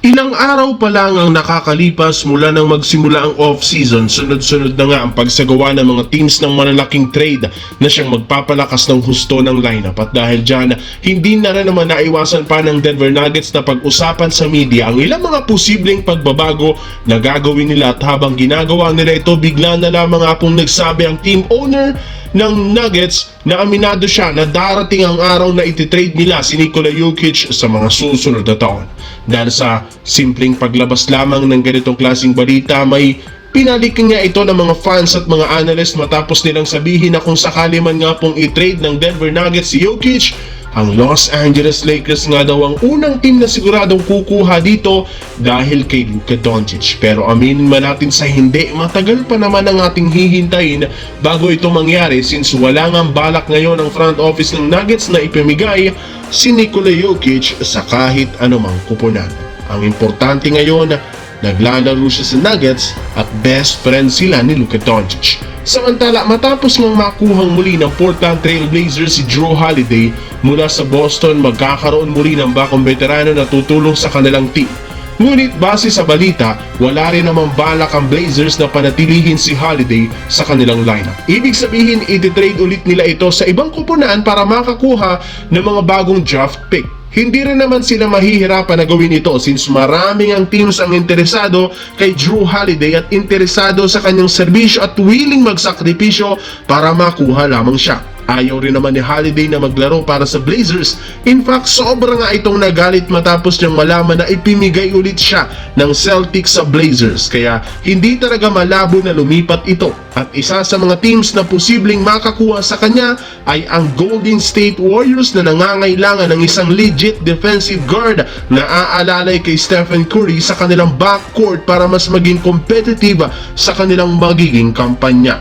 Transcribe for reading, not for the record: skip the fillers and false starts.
Ilang araw pa lang ang nakakalipas mula nang magsimula ang off-season, sunod-sunod na nga ang pagsagawa ng mga teams ng malalaking trade na siyang magpapalakas ng husto ng lineup. At dahil dyan, hindi na rin naman naiwasan pa ng Denver Nuggets na pag-usapan sa media ang ilang mga posibleng pagbabago na gagawin nila. At habang ginagawa nila ito, bigla na lamang akong nagsabi ang team owner ng Nuggets na aminado siya na darating ang araw na ititrade nila si Nikola Jokic sa mga susunod na taon. Dahil sa simpleng paglabas lamang ng ganitong klaseng balita, may pinalikin nga ito ng mga fans at mga analyst matapos nilang sabihin na kung sakali man nga pong i-trade ng Denver Nuggets si Jokic, ang Los Angeles Lakers nga daw ang unang team na siguradong kukuha dito dahil kay Luka Doncic. Pero aminin man natin sa hindi, matagal pa naman ang ating hihintayin bago ito mangyari since wala nga balak ngayon ang front office ng Nuggets na ipamigay si Nikola Jokic sa kahit anumang kupunan. Ang importante ngayon, naglalaro siya sa Nuggets at best friend sila ni Luka Doncic. Samantala, matapos ngang makuhang muli ng Portland Trail Blazers si Jrue Holiday mula sa Boston, magkakaroon muli ng bakong veterano na tutulong sa kanilang team. Ngunit base sa balita, wala rin namang balak ang Blazers na panatilihin si Holiday sa kanilang lineup. Ibig sabihin, ititrade ulit nila ito sa ibang kupunan para makakuha ng mga bagong draft pick. Hindi rin naman sila mahihirapan na gawin ito since maraming ang teams ang interesado kay Jrue Holiday at interesado sa kanyang serbisyo at willing magsakripisyo para makuha lamang siya. Ayaw rin naman ni Holiday na maglaro para sa Blazers. In fact, sobra nga itong nagalit matapos niyang malaman na ipimigay ulit siya ng Celtics sa Blazers. Kaya hindi talaga malabo na lumipat ito. At isa sa mga teams na posibleng makakuha sa kanya ay ang Golden State Warriors na nangangailangan ng isang legit defensive guard na aalalay kay Stephen Curry sa kanilang backcourt para mas maging competitive sa kanilang magiging kampanya.